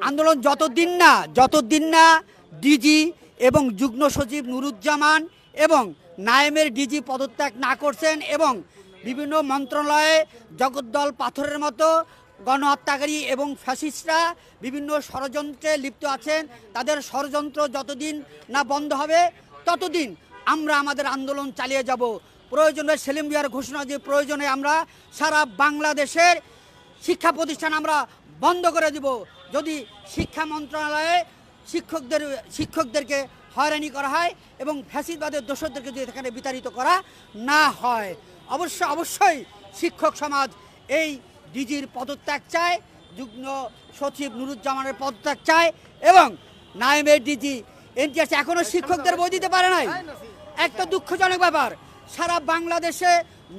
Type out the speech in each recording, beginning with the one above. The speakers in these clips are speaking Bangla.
আন্দোলন যতদিন না ডিজি এবং যুগ্ম সচিব নুরুজ্জামান এবং নায়েমের ডিজি পদত্যাগ না করছেন এবং বিভিন্ন মন্ত্রণালয়ে জগদ্দল পাথরের মতো গণহত্যাকারী এবং ফ্যাসিস্টরা বিভিন্ন ষড়যন্ত্রে লিপ্ত আছেন, তাদের ষড়যন্ত্র যতদিন না বন্ধ হবে ততদিন আমরা আমাদের আন্দোলন চালিয়ে যাব। প্রয়োজনে সেলিম ভূঁইয়ার ঘোষণা যে প্রয়োজনে আমরা সারা বাংলাদেশের শিক্ষা প্রতিষ্ঠান আমরা বন্ধ করে দিব যদি শিক্ষা মন্ত্রণালয়ে শিক্ষকদেরকে হয়রানি করা হয় এবং ফ্যাসিবাদের দোষরদেরকে যদি এখানে বিতাড়িত করা না হয়। অবশ্যই শিক্ষক সমাজ এই ডিজির পদত্যাগ চায়, যুগ্ম সচিব নুরুজ্জামানের পদত্যাগ চায় এবং নায়েমের ডিজি এনটিআরসি এখনও শিক্ষকদের বই দিতে পারে নাই। একটা দুঃখজনক ব্যাপার। সারা বাংলাদেশে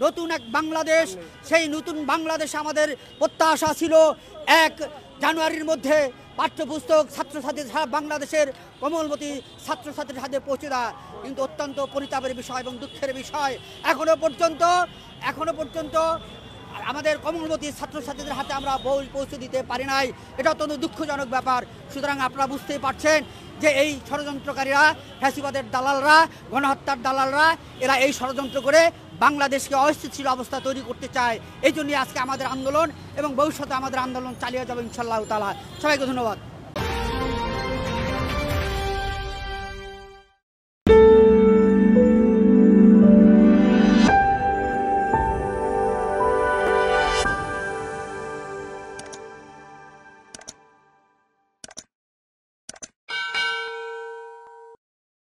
নতুন এক বাংলাদেশ, সেই নতুন বাংলাদেশে আমাদের প্রত্যাশা ছিল 1 জানুয়ারির মধ্যে পাঠ্যপুস্তক ছাত্রছাত্রী সারা বাংলাদেশের কোমলমতি ছাত্রছাত্রীর হাতে পৌঁছে দেওয়া, কিন্তু অত্যন্ত পরিতাপের বিষয় এবং দুঃখের বিষয় এখনো পর্যন্ত আমাদের কোমলমতি ছাত্রছাত্রীদের হাতে আমরা বই পৌঁছে দিতে পারি নাই। এটা অত্যন্ত দুঃখজনক ব্যাপার। সুতরাং আপনারা বুঝতেই পারছেন যে এই ষড়যন্ত্রকারীরা, ফ্যাসিবাদের দালালরা, গণহত্যার দালালরা, এরা এই ষড়যন্ত্র করে বাংলাদেশকে অস্থিতিশীল অবস্থা তৈরি করতে চায়। এই জন্যই আজকে আমাদের আন্দোলন এবং ভবিষ্যতে আমাদের আন্দোলন চালিয়ে যাবে ইনশাআল্লাহ তাআলা। সবাইকে ধন্যবাদ।